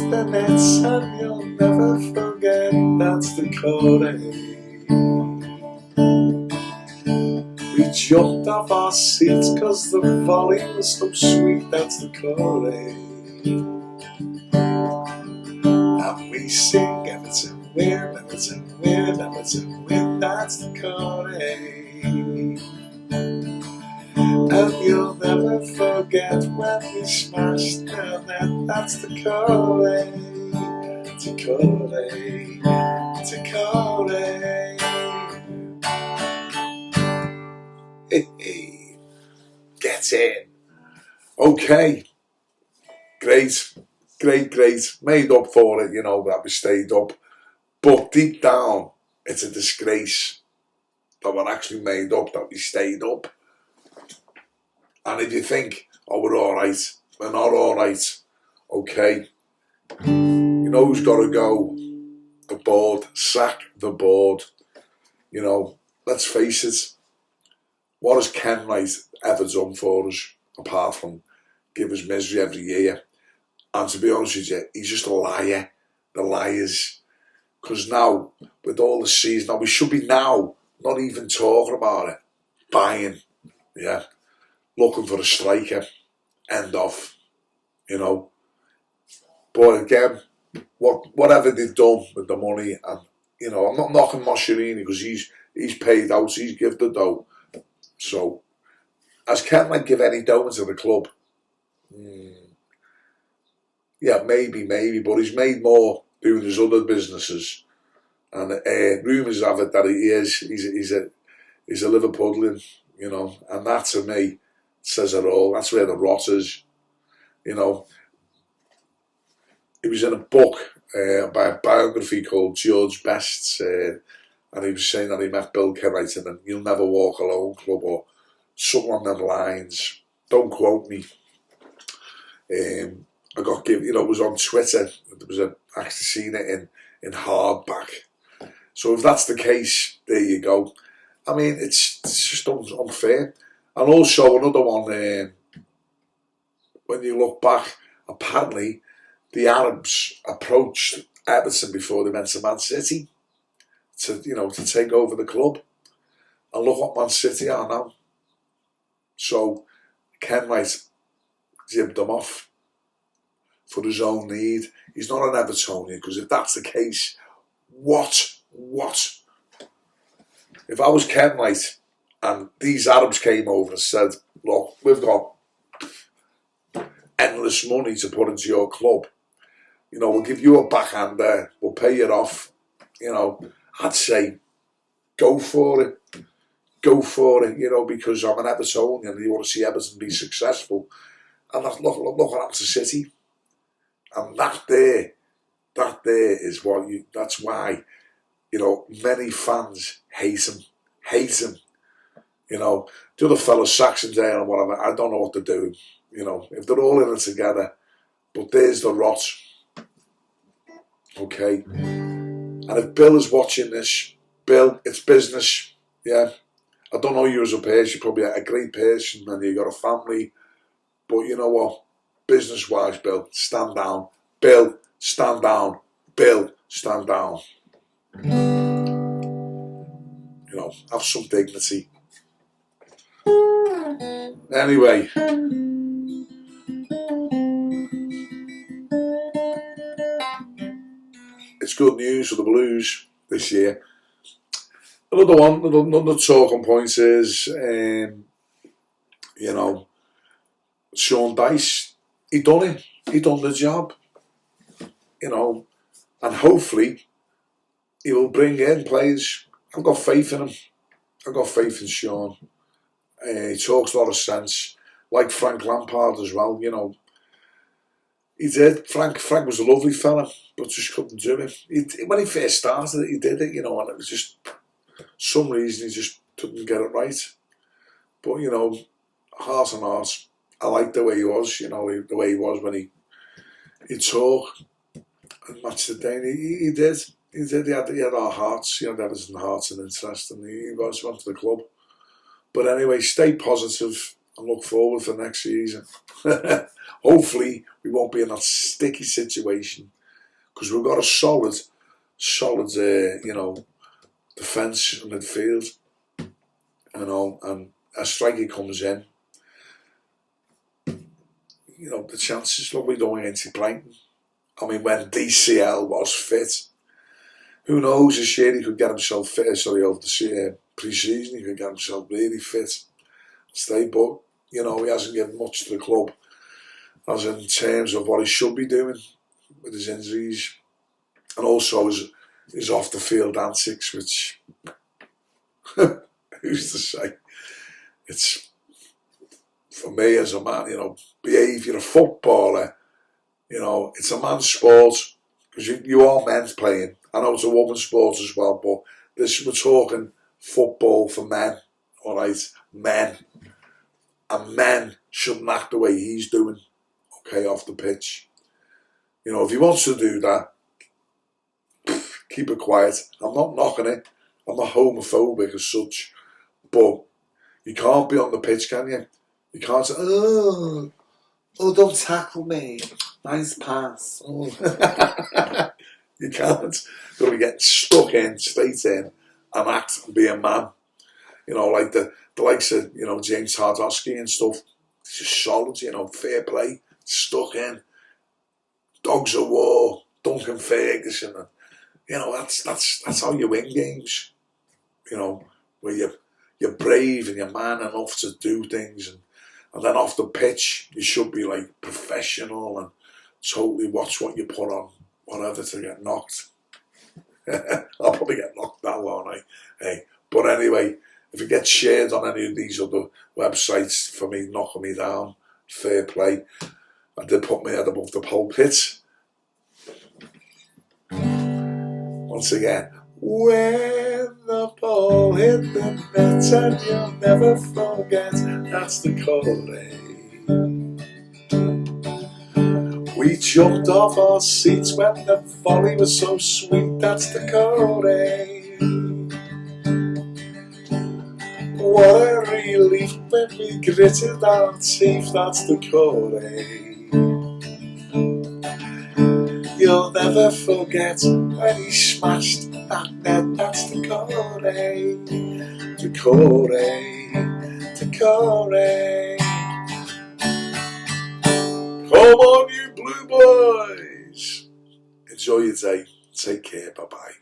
the nets and you'll never forget that's Doucoure. We jumped off our seats cause the volley was so sweet, that's Doucoure. And we sing Everton win, Everton win, Everton win, that's Doucoure. And you'll never forget when we smashed the net, that's Doucoure. Doucoure, Doucoure. Hey, get in. Okay, great. Made up for it, that we stayed up. But deep down, it's a disgrace that we're actually made up, that we stayed up. And if you think, oh, we're alright, we're not alright, okay. You know who's got to go? The board. Sack the board. Let's face it. What has Ken Wright ever done for us, apart from give us misery every year? And to be honest with you, he's just a liar. The liars. Because now, with all the season, we should be now not even talking about it. Buying, yeah. Looking for a striker. End off. But again, whatever they've done with the money, and I'm not knocking Mosciarini because he's paid out, he's given the dough. So, has Ken Wright give any dough into the club? Yeah, maybe, but he's made more doing his other businesses. And rumours have it that he's a Liverpudlian, and that to me says it all. That's where the rot is, He was in a book by a biography called George Best's, and he was saying that he met Bill Kenwright in the You'll Never Walk Alone club or something on them lines. Don't quote me. I got given, it was on Twitter. There was actually seen it in hardback. So if that's the case, there you go. I mean, it's just unfair. And also another one. When you look back, apparently the Arabs approached Everton before they went to Man City to take over the club. And look what Man City are now. So Ken Wright zipped them off for his own need. He's not an Evertonian, because if that's the case, what? If I was Ken Wright and these Arabs came over and said, look, we've got endless money to put into your club, we'll give you a backhander, we'll pay you off, I'd say go for it, because I'm an Evertonian and you want to see Everton be successful. And look what happened to City. And that there is that's why, many fans hate him. The other fellow, Saxondale and whatever, I don't know what they're doing, if they're all in it together. But there's the rot. Okay. And if Bill is watching this, Bill, it's business. Yeah. I don't know you as a person, you're probably a great person and you've got a family. But you know what? Business-wise, Bill, stand down. Bill, stand down. Bill, stand down. Have some dignity. Anyway. It's good news for the Blues this year. Another talking point is, Sean Dyche, he done it. He done the job. And hopefully he will bring in players. I've got faith in him. I've got faith in Sean. He talks a lot of sense. Like Frank Lampard as well, He did. Frank was a lovely fella, but just couldn't do it. When he first started it, he did it, and it was just some reason he just didn't get it right. But, heart and heart, I liked the way he was, the way he was when he talked and matched the day. He did. He had our hearts. He had Everton hearts and interest, and he went to the club. But anyway, stay positive and look forward for next season. Hopefully, we won't be in that sticky situation because we've got a solid, defence in midfield, and a striker comes in, the chances look like going into Brighton. I mean, when DCL was fit, who knows, this year he could get himself fit, over the pre-season he could get himself really fit, stay, but, he hasn't given much to the club, as in terms of what he should be doing with his injuries, and also his off-the-field antics, which, who's to say, it's, for me as a man, behave, you're a footballer, it's a man's sport, because you are men playing. I know it's a woman's sport as well, but we're talking football for men, alright? Men. And men shouldn't act the way he's doing, okay, off the pitch. If he wants to do that, keep it quiet. I'm not knocking it. I'm not homophobic as such, but you can't be on the pitch, can you? You can't say, oh, don't tackle me. Nice pass. Oh. You can't. You've got to be getting stuck in, straight in, and act and be a man. Like the likes of, James Hardosky and stuff. It's just solid, fair play, stuck in. Dogs of War, Duncan Ferguson. And, that's how you win games. Where you're brave and you're man enough to do things, and then off the pitch you should be like professional and totally watch what you put on, whatever, to get knocked. I'll probably get knocked that, won't I? Hey, but anyway, if it gets shared on any of these other websites for me knocking me down, fair play. I did put my head above the pulpit. Once again, when the ball hit the net and you'll never forget, that's the Doucoure. We jumped off our seats when the volley was so sweet, that's the Doucoure. What a relief when we gritted our teeth, that's the Doucoure. You'll never forget when he smashed that net, that's the Doucoure. Doucoure, Doucoure. Come on, you blue boys. Enjoy your day. Take care. Bye-bye.